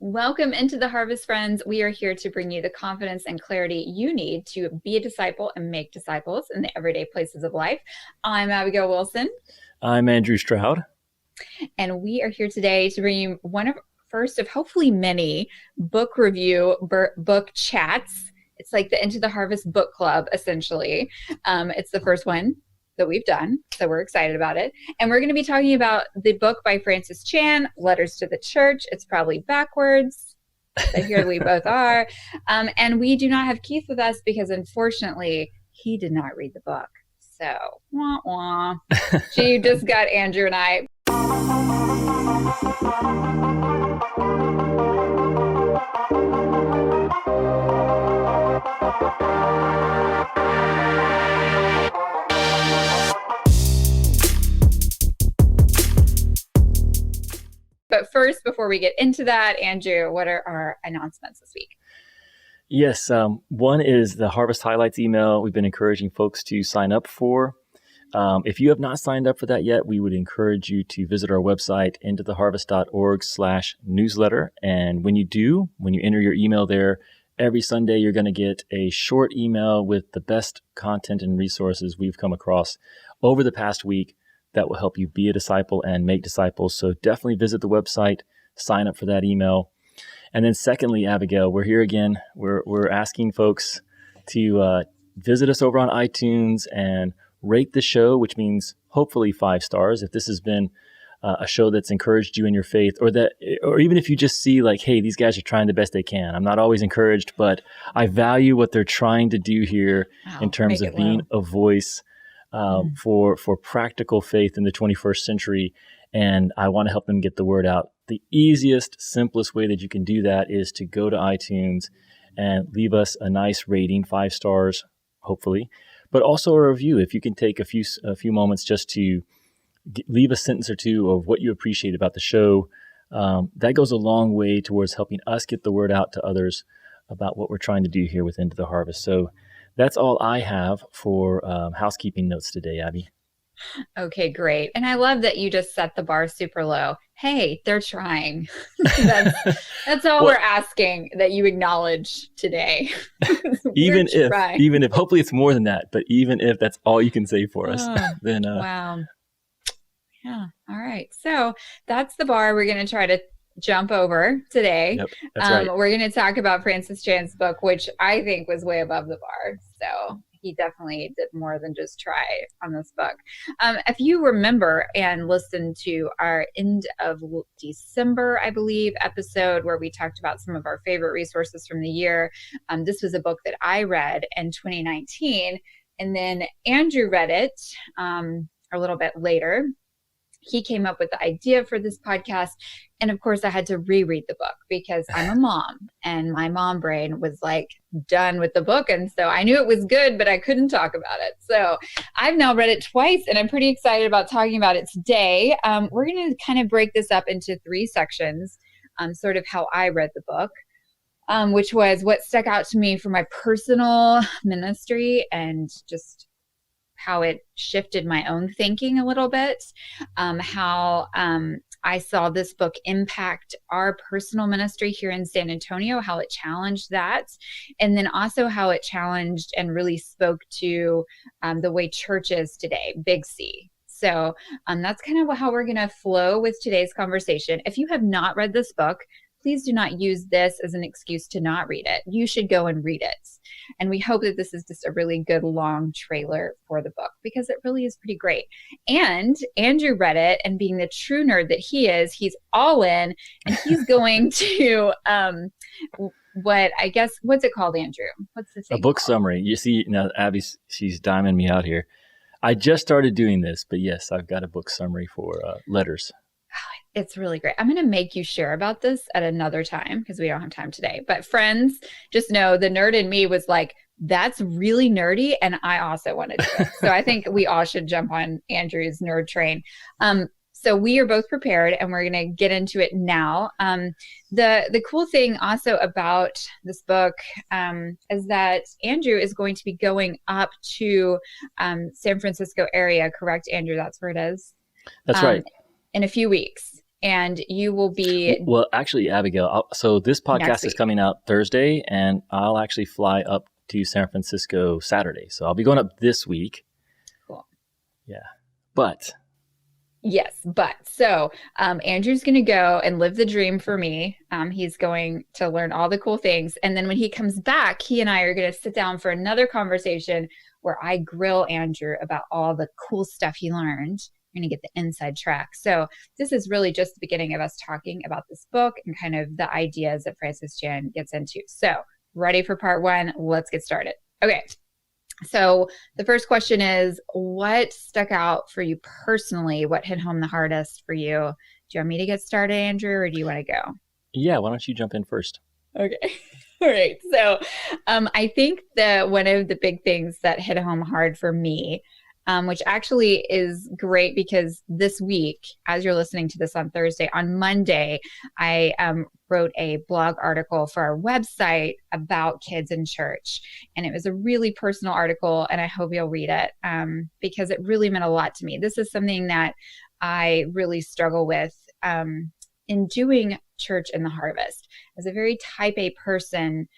Welcome into the Harvest, friends. We are here to bring you the confidence and clarity you need to be a disciple and make disciples in the everyday places of life. I'm Abigail Wilson. I'm Andrew Stroud. And we are here today to bring you first of hopefully many book review, book chats. It's like the Into the Harvest book club, essentially. It's the first one that we've done, so we're excited about it. And we're going to be talking about the book by Francis Chan, Letters to the Church. It's probably backwards, but here we both are. And we do not have Keith with us because, unfortunately, he did not read the book. So, wah, wah. She just got Andrew and I. But first, before we get into that, Andrew, what are our announcements this week? Yes, one is the Harvest Highlights email we've been encouraging folks to sign up for. If you have not signed up for that yet, we would encourage you to visit our website, intotheharvest.org/newsletter. And when you do, when you enter your email there, every Sunday you're going to get a short email with the best content and resources we've come across over the past week that will help you be a disciple and make disciples. So definitely visit the website, sign up for that email. And then secondly, Abigail, we're here again. We're asking folks to visit us over on iTunes and rate the show, which means hopefully 5 stars. If this has been a show that's encouraged you in your faith, or even if you just see like, hey, these guys are trying the best they can. I'm not always encouraged, but I value what they're trying to do here in terms of being a voice for practical faith in the 21st century. And I want to help them get the word out. The easiest, simplest way that you can do that is to go to iTunes and leave us a nice rating, 5 stars, hopefully, but also a review. If you can take a few moments just to leave a sentence or two of what you appreciate about the show, that goes a long way towards helping us get the word out to others about what we're trying to do here with Into the Harvest. So that's all I have for housekeeping notes today, Abby. Okay, great. And I love that you just set the bar super low. Hey, they're trying. That's all we're asking, that you acknowledge today. even if hopefully it's more than that, but even if that's all you can say for us, then wow. Yeah. All right. So that's the bar we're going to try to jump over today. Yep, that's right. We're going to talk about Francis Chan's book, which I think was way above the bar. So he definitely did more than just try on this book. If you remember and listened to our end of December, I believe, episode where we talked about some of our favorite resources from the year, this was a book that I read in 2019, and then Andrew read it a little bit later. He came up with the idea for this podcast. And of course, I had to reread the book because I'm a mom and my mom brain was like done with the book. And so I knew it was good, but I couldn't talk about it. So I've now read it twice and I'm pretty excited about talking about it today. We're going to kind of break this up into 3 sections, sort of how I read the book, which was what stuck out to me for my personal ministry and just how it shifted my own thinking a little bit, how I saw this book impact our personal ministry here in San Antonio, how it challenged that, and then also how it challenged and really spoke to the way church is today, big C. So that's kind of how we're going to flow with today's conversation. If you have not read this book, please do not use this as an excuse to not read it. You should go and read it. And we hope that this is just a really good long trailer for the book because it really is pretty great. And Andrew read it, and being the true nerd that he is, he's all in, and he's going to what's it called, Andrew? What's the thing? A book called? Summary. You see, now Abby, she's diming me out here. I just started doing this, but yes, I've got a book summary for letters. It's really great. I'm going to make you share about this at another time because we don't have time today. But friends, just know the nerd in me was like, that's really nerdy. And I also want to do it. So I think we all should jump on Andrew's nerd train. So we are both prepared and we're going to get into it now. The cool thing also about this book is that Andrew is going to be going up to San Francisco area. Correct, Andrew? That's where it is. That's right. In a few weeks. and you will be Well, actually, Abigail, so this next podcast is week. coming out Thursday, and I'll actually fly up to San Francisco Saturday. So I'll be going up this week. Cool. Yeah. But Yes, but so Andrew's going to go and live the dream for me. He's going to learn all the cool things. And then when he comes back, he and I are going to sit down for another conversation where I grill Andrew about all the cool stuff he learned. We're going to get the inside track. So this is really just the beginning of us talking about this book and kind of the ideas that Francis Chan gets into. So ready for part one? Let's get started. Okay. So the first question is, what stuck out for you personally? What hit home the hardest for you? Do you want me to get started, Andrew, or do you want to go? yeah, why don't you jump in first? Okay. All right. So I think that one of the big things that hit home hard for me, which actually is great because this week, as you're listening to this on Thursday, on Monday, I wrote a blog article for our website about kids in church. And it was a really personal article, and I hope you'll read it because it really meant a lot to me. This is something that I really struggle with in doing church in the harvest. As a very type A person,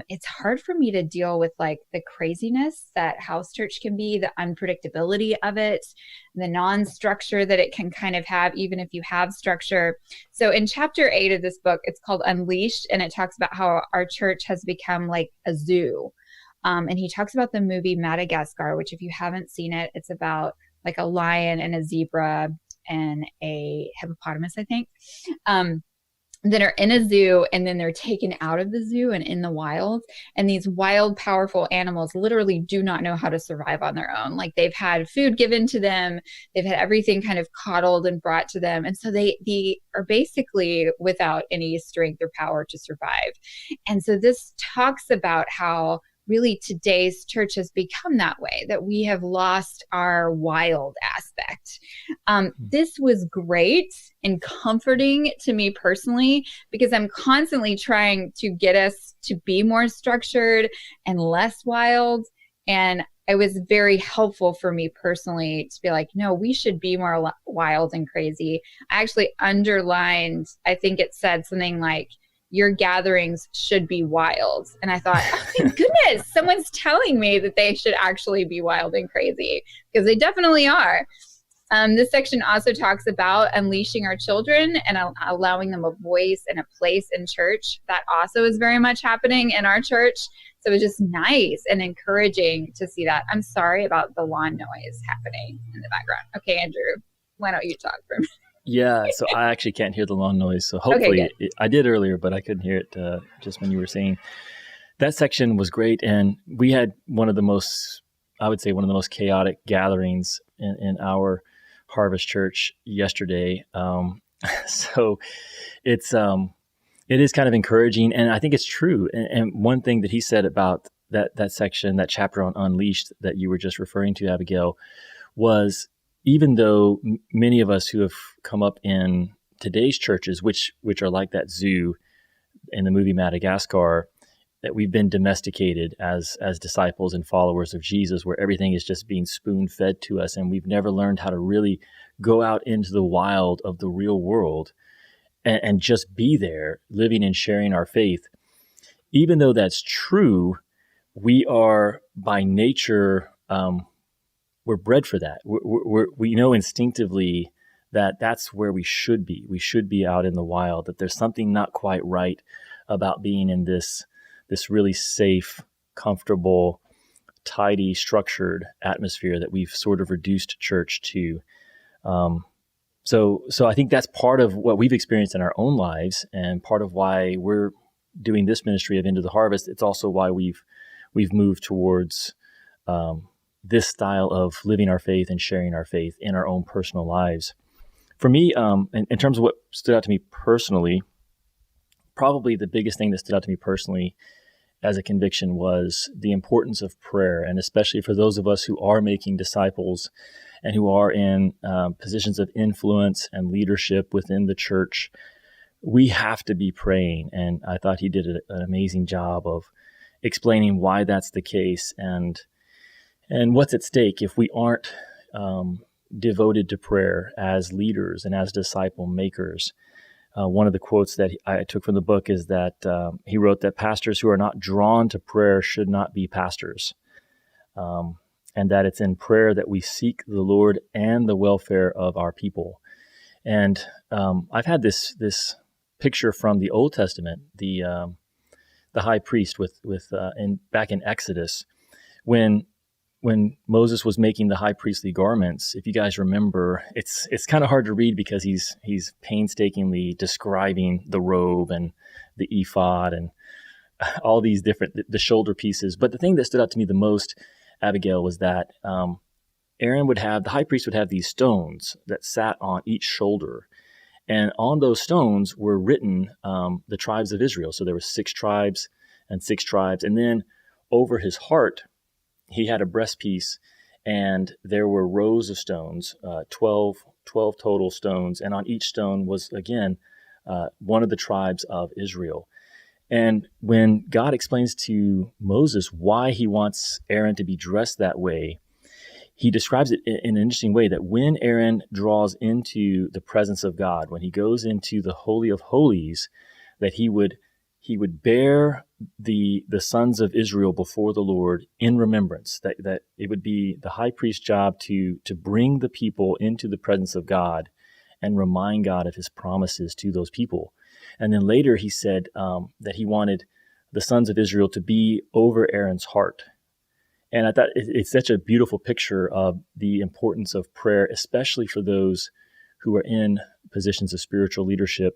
it's hard for me to deal with like the craziness that house church can be, the unpredictability of it, the non-structure that it can kind of have, even if you have structure. So in chapter 8 of this book, it's called Unleashed, and it talks about how our church has become like a zoo. And he talks about the movie Madagascar, which if you haven't seen it, it's about like a lion and a zebra and a hippopotamus, I think. That are in a zoo, and then they're taken out of the zoo and in the wild. And these wild, powerful animals literally do not know how to survive on their own. Like they've had food given to them, they've had everything kind of coddled and brought to them. And so they are basically without any strength or power to survive. And so this talks about how really today's church has become that way, that we have lost our wild aspect. This was great and comforting to me personally, because I'm constantly trying to get us to be more structured and less wild. And it was very helpful for me personally to be like, no, we should be more wild and crazy. I actually underlined, I think it said something like, your gatherings should be wild. And I thought, oh my goodness, someone's telling me that they should actually be wild and crazy, because they definitely are. This section also talks about unleashing our children and allowing them a voice and a place in church. That also is very much happening in our church. So it was just nice and encouraging to see that. I'm sorry about the lawn noise happening in the background. Okay, Andrew, why don't you talk for a minute? Yeah, so I actually can't hear the lawn noise. So Okay, hopefully, I did earlier, but I couldn't hear it just when you were saying. That section was great. And we had one of the most, I would say, one of the most chaotic gatherings in our Harvest Church yesterday. So it is kind of encouraging. And I think it's true. And one thing that he said about that section, that chapter on Unleashed that you were just referring to, Abigail, was even though many of us who have come up in today's churches, which are like that zoo in the movie Madagascar, that we've been domesticated as disciples and followers of Jesus, where everything is just being spoon-fed to us, and we've never learned how to really go out into the wild of the real world and just be there, living and sharing our faith. Even though that's true, we are by nature we're bred for that. We know instinctively that that's where we should be. We should be out in the wild, that there's something not quite right about being in this really safe, comfortable, tidy, structured atmosphere that we've sort of reduced church to. So I think that's part of what we've experienced in our own lives, and part of why we're doing this ministry of Into the Harvest. It's also why we've moved towards this style of living our faith and sharing our faith in our own personal lives. For me, in terms of what stood out to me personally, probably the biggest thing that stood out to me personally as a conviction was the importance of prayer, and especially for those of us who are making disciples and who are in positions of influence and leadership within the church. We have to be praying, and I thought he did an amazing job of explaining why that's the case and what's at stake if we aren't devoted to prayer as leaders and as disciple makers. One of the quotes that I took from the book is that he wrote that pastors who are not drawn to prayer should not be pastors, and that it's in prayer that we seek the Lord and the welfare of our people. And I've had this picture from the Old Testament, the high priest back in Exodus, when Moses was making the high priestly garments. If you guys remember, it's kind of hard to read because he's painstakingly describing the robe and the ephod and all these different the shoulder pieces. But the thing that stood out to me the most, Abigail, was that the high priest would have these stones that sat on each shoulder. And on those stones were written the tribes of Israel. So there were 6 tribes and 6 tribes. And then over his heart, he had a breastpiece, and there were rows of stones, 12 total stones. And on each stone was, again, one of the tribes of Israel. And when God explains to Moses why he wants Aaron to be dressed that way, he describes it in an interesting way, that when Aaron draws into the presence of God, when he goes into the Holy of Holies, that he would bear the sons of Israel before the Lord in remembrance, that it would be the high priest's job to bring the people into the presence of God and remind God of his promises to those people. And then later he said that he wanted the sons of Israel to be over Aaron's heart. And I thought it's such a beautiful picture of the importance of prayer, especially for those who are in positions of spiritual leadership,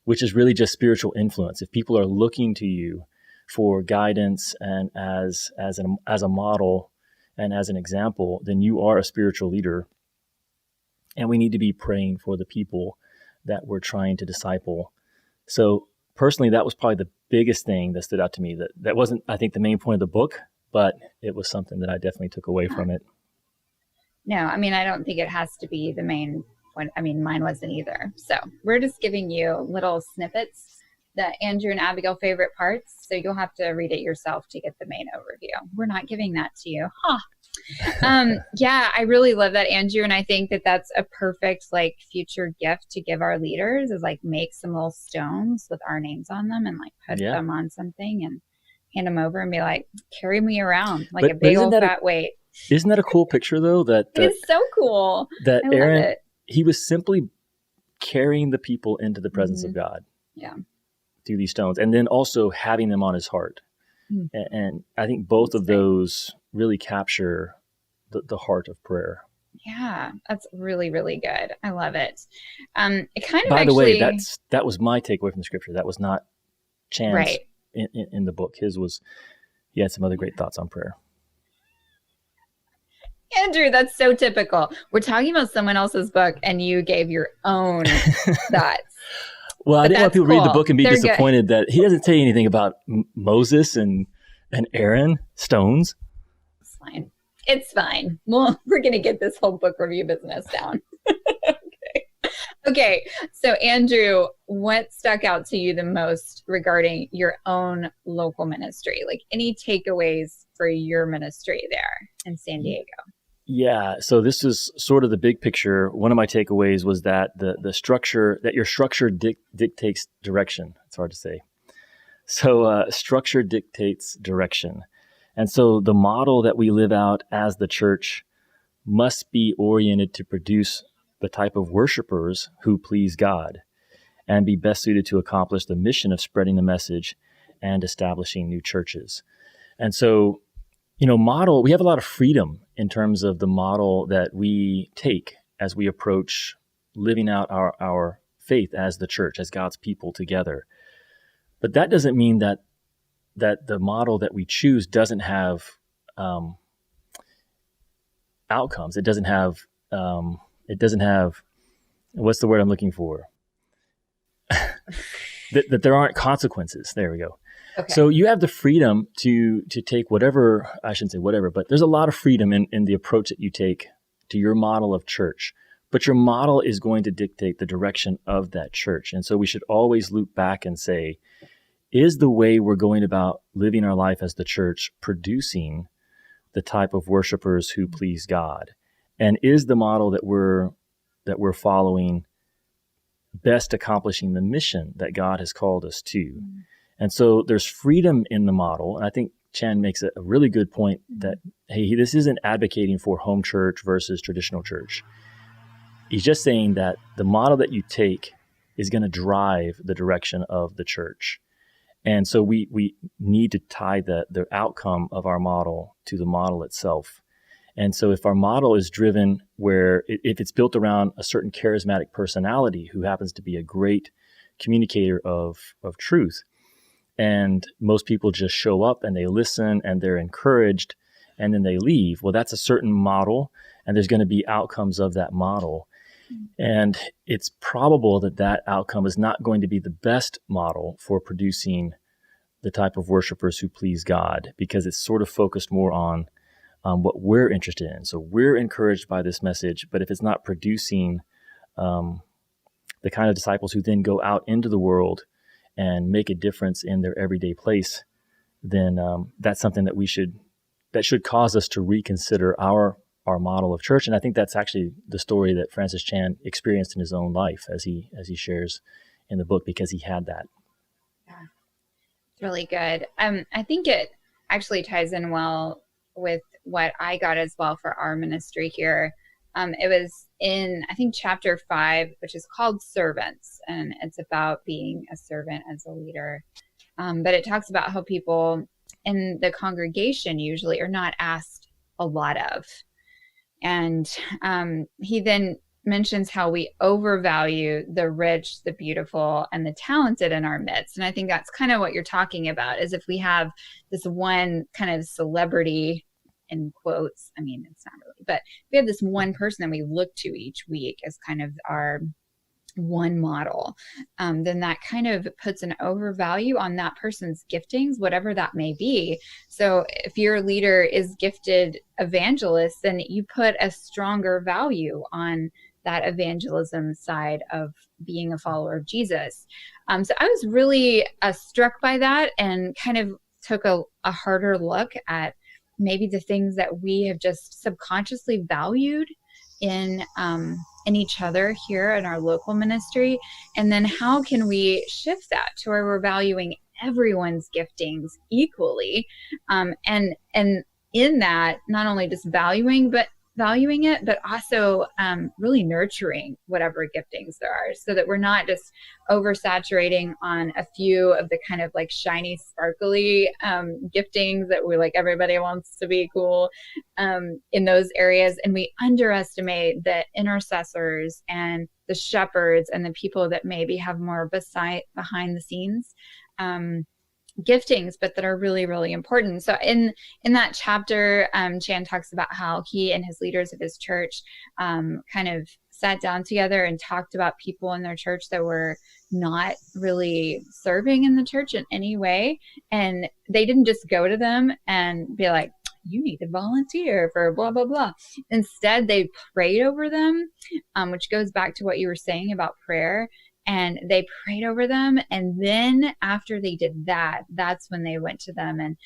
which is really just spiritual influence. If people are looking to you for guidance and as a model and as an example, then you are a spiritual leader. And we need to be praying for the people that we're trying to disciple. So personally, that was probably the biggest thing that stood out to me. That wasn't, I think, the main point of the book, but it was something that I definitely took away from it. No, I mean, I don't think it has to be the main point. I mean, mine wasn't either. So we're just giving you little snippets, the Andrew and Abigail favorite parts. So you'll have to read it yourself to get the main overview. We're not giving that to you. Yeah, I really love that, Andrew. And I think that that's a perfect future gift to give our leaders, is make some little stones with our names on them and put them on something and hand them over and be like, carry me around a big old fat weight. Isn't that a cool picture though? It is so cool. That Aaron, he was simply carrying the people into the presence of God. Yeah. Through these stones, and then also having them on his heart. And I think both of those really capture the heart of prayer. Yeah, that's really, really good. I love it. It kind of By the way, that was my takeaway from the scripture. That was not Chan's right. in the book. He had some other great thoughts on prayer. Andrew, that's so typical. We're talking about someone else's book and you gave your own thoughts. Well, I didn't want people to read the book and be disappointed that he doesn't say anything about Moses and Aaron, stones. It's fine. It's fine. Well, we're going to get this whole book review business down. Okay. So, Andrew, what stuck out to you the most regarding your own local ministry? Any takeaways for your ministry there in San Diego? Yeah, so this is sort of the big picture. One of my takeaways was that the structure, that your structure dictates direction. It's hard to say. So structure dictates direction. And so the model that we live out as the church must be oriented to produce the type of worshipers who please God and be best suited to accomplish the mission of spreading the message and establishing new churches. And so, we have a lot of freedom in terms of the model that we take as we approach living out our faith as the church, as God's people together. But that doesn't mean that the model that we choose doesn't have outcomes. It doesn't have what's the word I'm looking for? that there aren't consequences. There we go. Okay. So you have the freedom to take whatever, I shouldn't say whatever, but there's a lot of freedom in the approach that you take to your model of church. But your model is going to dictate the direction of that church. And so we should always loop back and say, is the way we're going about living our life as the church producing the type of worshipers who please God? And is the model that we're following best accomplishing the mission that God has called us to? And so there's freedom in the model. And I think Chan makes a really good point that, hey, this isn't advocating for home church versus traditional church. He's just saying that the model that you take is going to drive the direction of the church. And so we need to tie the outcome of our model to the model itself. And so if our model is driven where if it's built around a certain charismatic personality who happens to be a great communicator of truth, and most people just show up and they listen and they're encouraged and then they leave, well, that's a certain model, and there's going to be outcomes of that model. And it's probable that that outcome is not going to be the best model for producing the type of worshipers who please God, because it's sort of focused more on what we're interested in. So we're encouraged by this message, but if it's not producing the kind of disciples who then go out into the world and make a difference in their everyday place, then that's something that should cause us to reconsider our model of church. And I think that's actually the story that Francis Chan experienced in his own life, as he shares in the book, because he had that. Yeah, it's really good. I think it actually ties in well with what I got as well for our ministry here. It was in, I think, chapter 5, which is called Servants, and it's about being a servant as a leader. But it talks about how people in the congregation usually are not asked a lot of. And he then mentions how we overvalue the rich, the beautiful, and the talented in our midst. And I think that's kind of what you're talking about, is if we have this one kind of celebrity, in quotes, I mean, it's not really, but we have this one person that we look to each week as kind of our one model, then that kind of puts an overvalue on that person's giftings, whatever that may be. So if your leader is gifted evangelist, then you put a stronger value on that evangelism side of being a follower of Jesus. So I was really struck by that, and kind of took a harder look at maybe the things that we have just subconsciously valued in each other here in our local ministry, and then how can we shift that to where we're valuing everyone's giftings equally, and in that, not only just valuing it, but also really nurturing whatever giftings there are, so that we're not just oversaturating on a few of the kind of like shiny, sparkly giftings that we're like, everybody wants to be cool in those areas. And we underestimate the intercessors and the shepherds and the people that maybe have more behind the scenes giftings, but that are really, really important. So in that chapter, Chan talks about how he and his leaders of his church kind of sat down together and talked about people in their church that were not really serving in the church in any way. And they didn't just go to them and be like, you need to volunteer for blah, blah, blah. Instead, they prayed over them, which goes back to what you were saying about prayer. And they prayed over them. And then after they did that, that's when they went to them and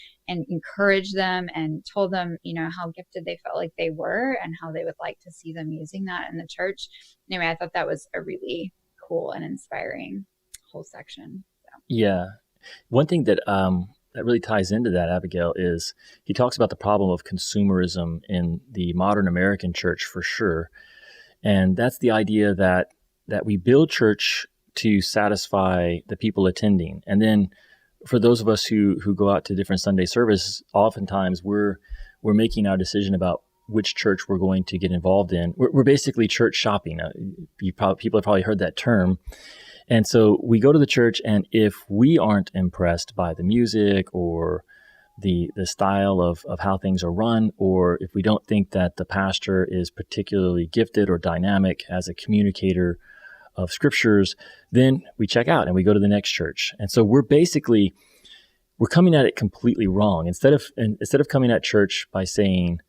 encouraged them and told them, how gifted they felt like they were and how they would like to see them using that in the church. Anyway, I thought that was a really cool and inspiring whole section. So. Yeah. One thing that really ties into that, Abigail, is he talks about the problem of consumerism in the modern American church, for sure. And that's the idea that we build church to satisfy the people attending. And then for those of us who go out to different Sunday services, oftentimes we're making our decision about which church we're going to get involved in. We're basically church shopping. People have probably heard that term. And so we go to the church, and if we aren't impressed by the music or the style of how things are run, or if we don't think that the pastor is particularly gifted or dynamic as a communicator of scriptures, then we check out and we go to the next church. And so we're coming at it completely wrong. Instead of coming at church by saying,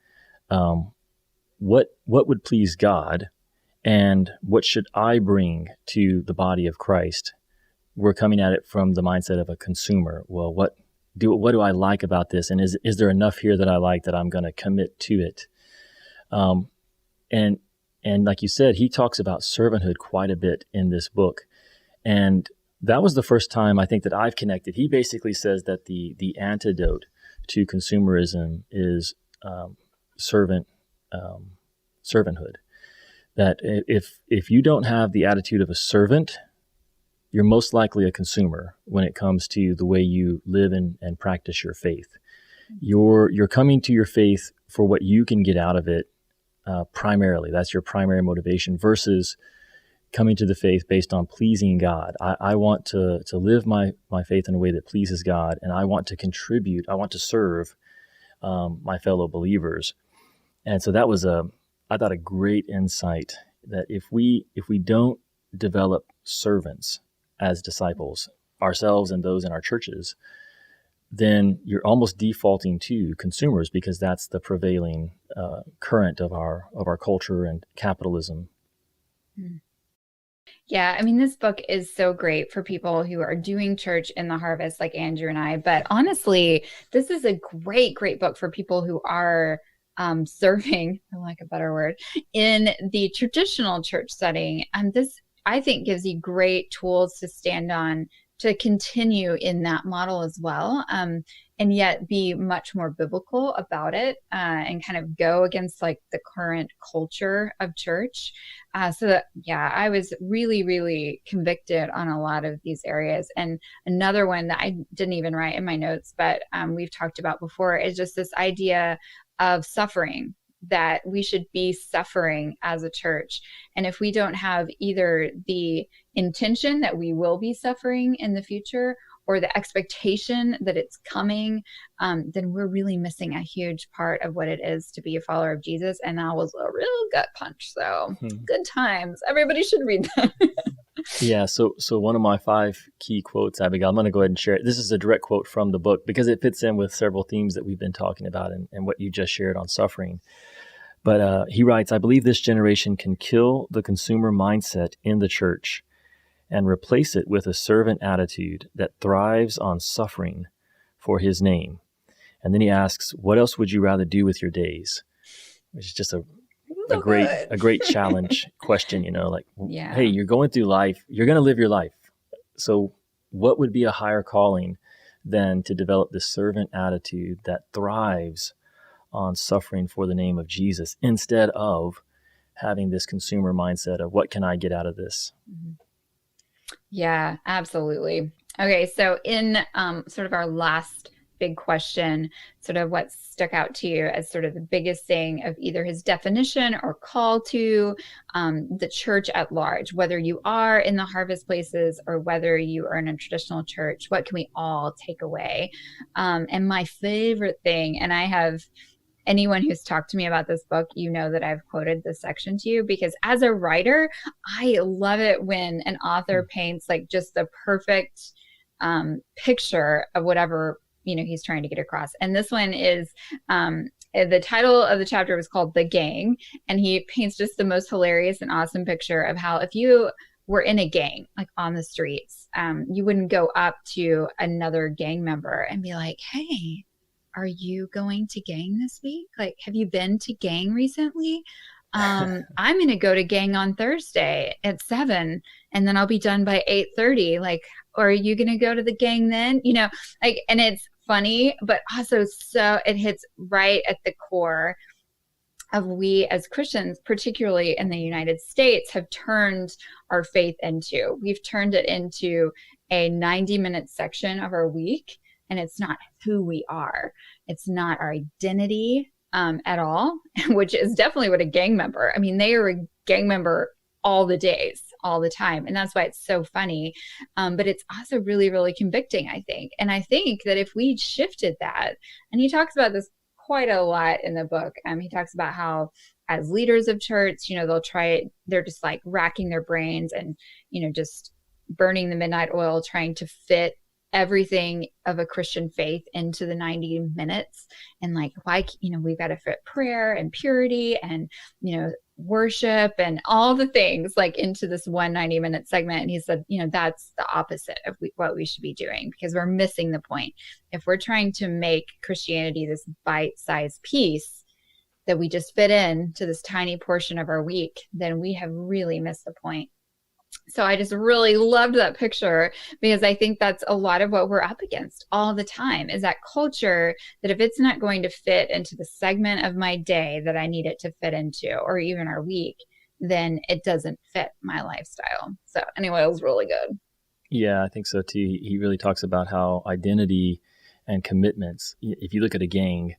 what would please God and what should I bring to the body of Christ, we're coming at it from the mindset of a consumer. Well, what do I like about this? And is there enough here that I like that I'm going to commit to it? And like you said, he talks about servanthood quite a bit in this book. And that was the first time I think that I've connected. He basically says that the antidote to consumerism is servant servanthood. That if you don't have the attitude of a servant, you're most likely a consumer when it comes to the way you live and practice your faith. You're coming to your faith for what you can get out of it primarily. That's your primary motivation versus coming to the faith based on pleasing God. I want to live my faith in a way that pleases God, and I want to contribute. I want to serve my fellow believers. And so that was I thought a great insight that if we don't develop servants as disciples, ourselves and those in our churches, then you're almost defaulting to consumers because that's the prevailing current of our culture and capitalism. Yeah, I mean, this book is so great for people who are doing church in the harvest, like Andrew and I. But honestly, this is a great book for people who are serving, I like a better word, in the traditional church setting. And this, I think, gives you great tools to stand on to continue in that model as well, and yet be much more biblical about it, and kind of go against like the current culture of church. So that, yeah, I was really convicted on a lot of these areas. And another one that I didn't even write in my notes, but we've talked about before, is just this idea of suffering, that we should be suffering as a church. And if we don't have either the intention that we will be suffering in the future or the expectation that it's coming, then we're really missing a huge part of what it is to be a follower of Jesus. And that was a real gut punch. So good times. Everybody should read that. Yeah, so one of my 5 key quotes, Abigail, I'm going to go ahead and share it. This is a direct quote from the book because it fits in with several themes that we've been talking about and what you just shared on suffering. But he writes, I believe this generation can kill the consumer mindset in the church and replace it with a servant attitude that thrives on suffering for his name. And then he asks, what else would you rather do with your days? Which is just a great challenge question, like, yeah. Hey, you're going through life, you're going to live your life. So what would be a higher calling than to develop this servant attitude that thrives on suffering for the name of Jesus instead of having this consumer mindset of what can I get out of this? Yeah, absolutely. Okay, so in sort of our last big question, sort of what stuck out to you as sort of the biggest thing of either his definition or call to the church at large, whether you are in the harvest places or whether you are in a traditional church, what can we all take away? And my favorite thing, and I have anyone who's talked to me about this book, you know that I've quoted this section to you, because as a writer, I love it when an author paints like just the perfect picture of whatever he's trying to get across. And this one is the title of the chapter was called The Gang, and he paints just the most hilarious and awesome picture of how if you were in a gang, like on the streets, you wouldn't go up to another gang member and be like, hey, are you going to gang this week? Like, have you been to gang recently? I'm going to go to gang on Thursday at 7, and then I'll be done by 8:30. Like, or are you going to go to the gang then? And it's funny, but also so it hits right at the core of we as Christians, particularly in the United States, have turned our faith into. We've turned it into a 90-minute section of our week. And it's not who we are. It's not our identity at all, which is definitely what a gang member. I mean, they are a gang member all the days, all the time. And that's why it's so funny. But it's also really convicting, I think. And I think that if we shifted that, and he talks about this quite a lot in the book. He talks about how as leaders of church, they'll try it. They're just like racking their brains and, just burning the midnight oil, trying to fit everything of a Christian faith into the 90 minutes. And like, why, we've got to fit prayer and purity and, worship and all the things like into this 1 90-minute segment. And he said, that's the opposite of what we should be doing, because we're missing the point. If we're trying to make Christianity this bite-sized piece, that we just fit in to this tiny portion of our week, then we have really missed the point. So I just really loved that picture, because I think that's a lot of what we're up against all the time, is that culture that if it's not going to fit into the segment of my day that I need it to fit into, or even our week, then it doesn't fit my lifestyle. So anyway, it was really good. Yeah, I think so too. He really talks about how identity and commitments, if you look at a gang,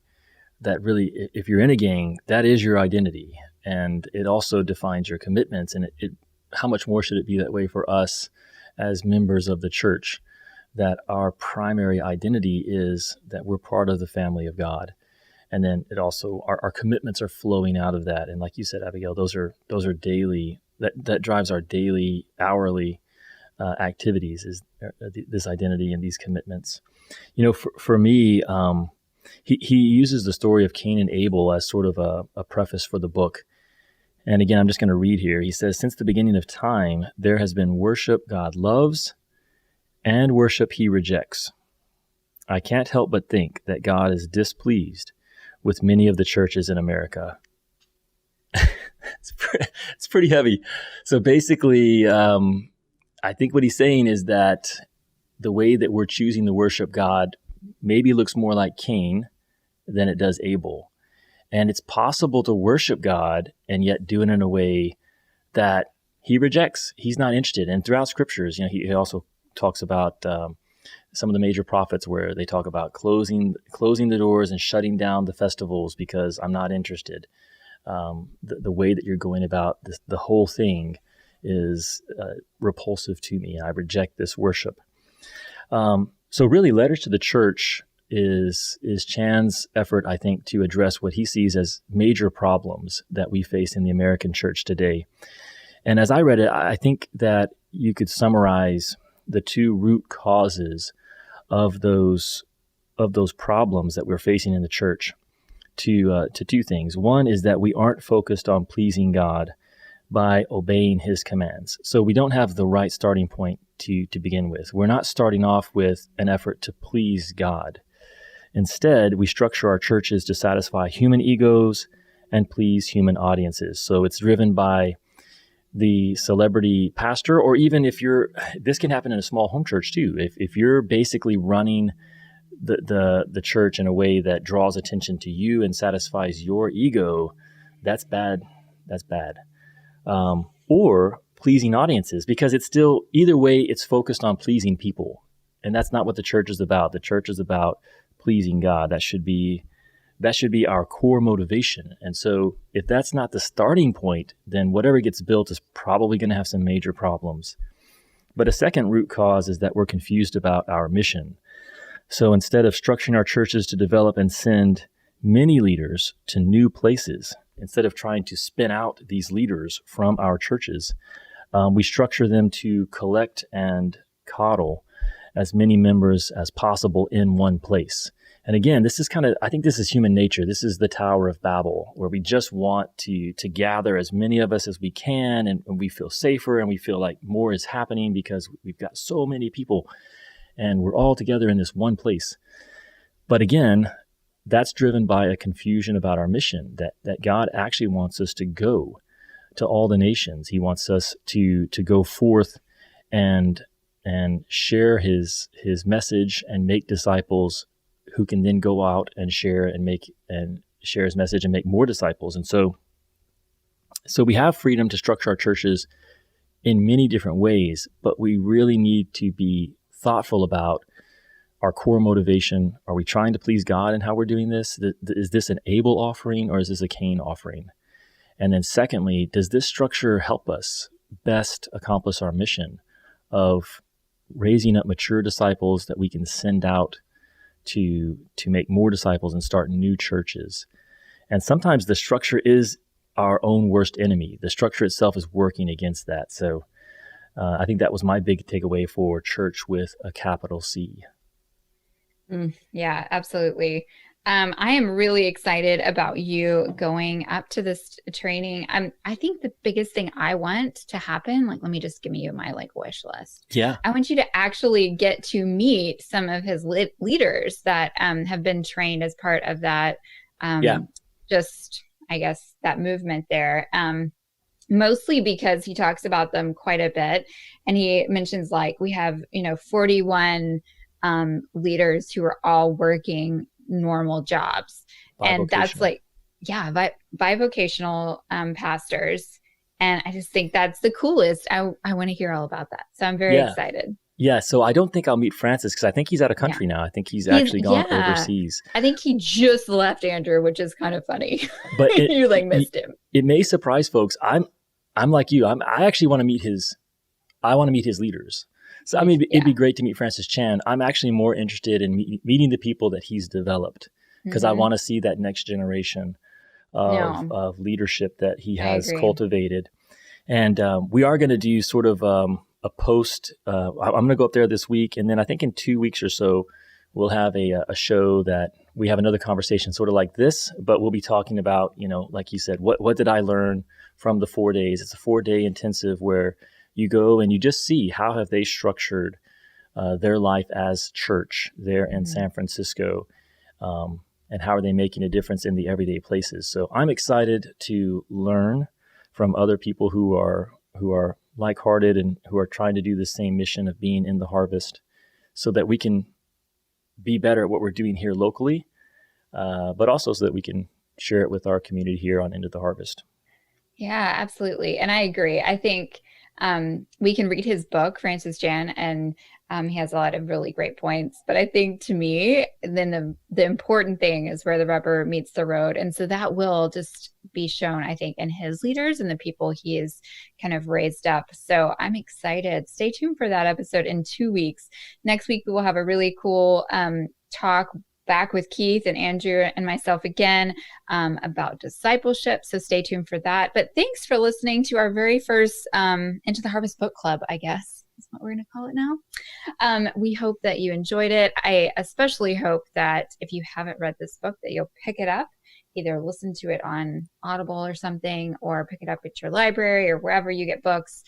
that really, if you're in a gang, that is your identity. And it also defines your commitments. And how much more should it be that way for us as members of the church, that our primary identity is that we're part of the family of God. And then it also, our commitments are flowing out of that. And like you said, Abigail, those are daily, that drives our daily, hourly activities, is this identity and these commitments. For me, he uses the story of Cain and Abel as sort of a preface for the book. And again, I'm just going to read here. He says, since the beginning of time, there has been worship God loves and worship he rejects. I can't help but think that God is displeased with many of the churches in America. It's pretty heavy. So basically, I think what he's saying is that the way that we're choosing to worship God maybe looks more like Cain than it does Abel. And it's possible to worship God and yet do it in a way that he rejects. He's not interested. And throughout scriptures, he also talks about some of the major prophets where they talk about closing the doors and shutting down the festivals because I'm not interested. The way that you're going about this, the whole thing is repulsive to me. I reject this worship. So really, Letters to the Church is Chan's effort, I think, to address what he sees as major problems that we face in the American church today. And as I read it, I think that you could summarize the two root causes of those problems that we're facing in the church to two things. One is that we aren't focused on pleasing God by obeying his commands. So we don't have the right starting point to begin with. We're not starting off with an effort to please God. Instead, we structure our churches to satisfy human egos and please human audiences. So it's driven by the celebrity pastor, or even this can happen in a small home church too. If you're basically running the church in a way that draws attention to you and satisfies your ego, that's bad. That's bad. Or pleasing audiences, because it's still, either way, it's focused on pleasing people. And that's not what the church is about. The church is about pleasing God. That should be our core motivation. And so if that's not the starting point, then whatever gets built is probably going to have some major problems. But a second root cause is that we're confused about our mission. So instead of structuring our churches to develop and send many leaders to new places, instead of trying to spin out these leaders from our churches, we structure them to collect and coddle as many members as possible in one place. And again, I think this is human nature. This is the Tower of Babel, where we just want to gather as many of us as we can, and we feel safer, and we feel like more is happening because we've got so many people, and we're all together in this one place. But again, that's driven by a confusion about our mission, that God actually wants us to go to all the nations. He wants us to go forth and share his message and make disciples who can then go out and share his message and make more disciples. And so we have freedom to structure our churches in many different ways, but we really need to be thoughtful about our core motivation. Are we trying to please God in how we're doing this? Is this an Abel offering, or is this a Cain offering? And then secondly, does this structure help us best accomplish our mission of raising up mature disciples that we can send out to make more disciples and start new churches? And sometimes the structure is our own worst enemy. The structure itself is working against that. So I think that was my big takeaway for church with a capital C. Yeah, absolutely. I am really excited about you going up to this training. I think the biggest thing I want to happen, let me just give you my wish list. Yeah. I want you to actually get to meet some of his leaders that have been trained as part of that. Yeah. Just I guess, that movement there. Mostly because he talks about them quite a bit. And he mentions like we have, 41 leaders who are all working normal jobs. And that's Bivocational. like, yeah, bivocational pastors. And I just think that's the coolest. I want to hear all about that. So I'm very Yeah. excited. Yeah. So I don't think I'll meet Francis because I think he's out of Yeah. country now. I think he's actually gone Yeah. overseas. I think he just left Andrew, which is kind of funny. But You like missed him. it may surprise folks. I'm like you. I actually want to meet his. I want to meet his leaders. So I mean, it'd Yeah. be great to meet Francis Chan. I'm actually more interested in meeting the people that he's developed because I Mm-hmm. want to see that next generation No, of leadership that he I has agree. cultivated. And we are going to do sort of a post. I'm going to go up there this week, and then I think in 2 weeks or so, we'll have a show that we have another conversation, sort of like this, but we'll be talking about, like you said, what did I learn from the 4 days? It's a 4-day intensive where you go and you just see how have they structured their life as church there in Mm-hmm. San Francisco, and how are they making a difference in the everyday places. So I'm excited to learn from other people who are like-hearted and who are trying to do the same mission of being in the harvest, so that we can be better at what we're doing here locally, but also so that we can share it with our community here on Into the Harvest. Yeah, absolutely. And I agree. I think we can read his book, Francis Jan, and he has a lot of really great points. But I think to me, then the important thing is where the rubber meets the road. And so that will just be shown, I think, in his leaders and the people he has kind of raised up. So I'm excited. Stay tuned for that episode in 2 weeks. Next week, we will have a really cool talk back with Keith and Andrew and myself again about discipleship. So stay tuned for that. But thanks for listening to our very first Into the Harvest Book Club, I guess is what we're going to call it now. We hope that you enjoyed it. I especially hope that if you haven't read this book, that you'll pick it up, either listen to it on Audible or something, or pick it up at your library or wherever you get books.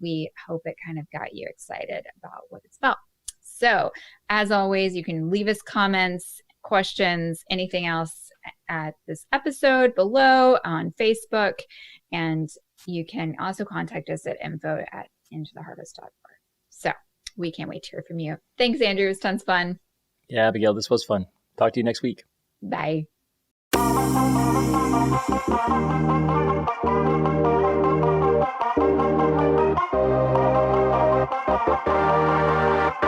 We hope it kind of got you excited about what it's about. So, as always, you can leave us comments, questions, anything else at this episode below on Facebook. And you can also contact us at info@intotheharvest.org. So, we can't wait to hear from you. Thanks, Andrew. It was tons of fun. Yeah, Abigail, this was fun. Talk to you next week. Bye.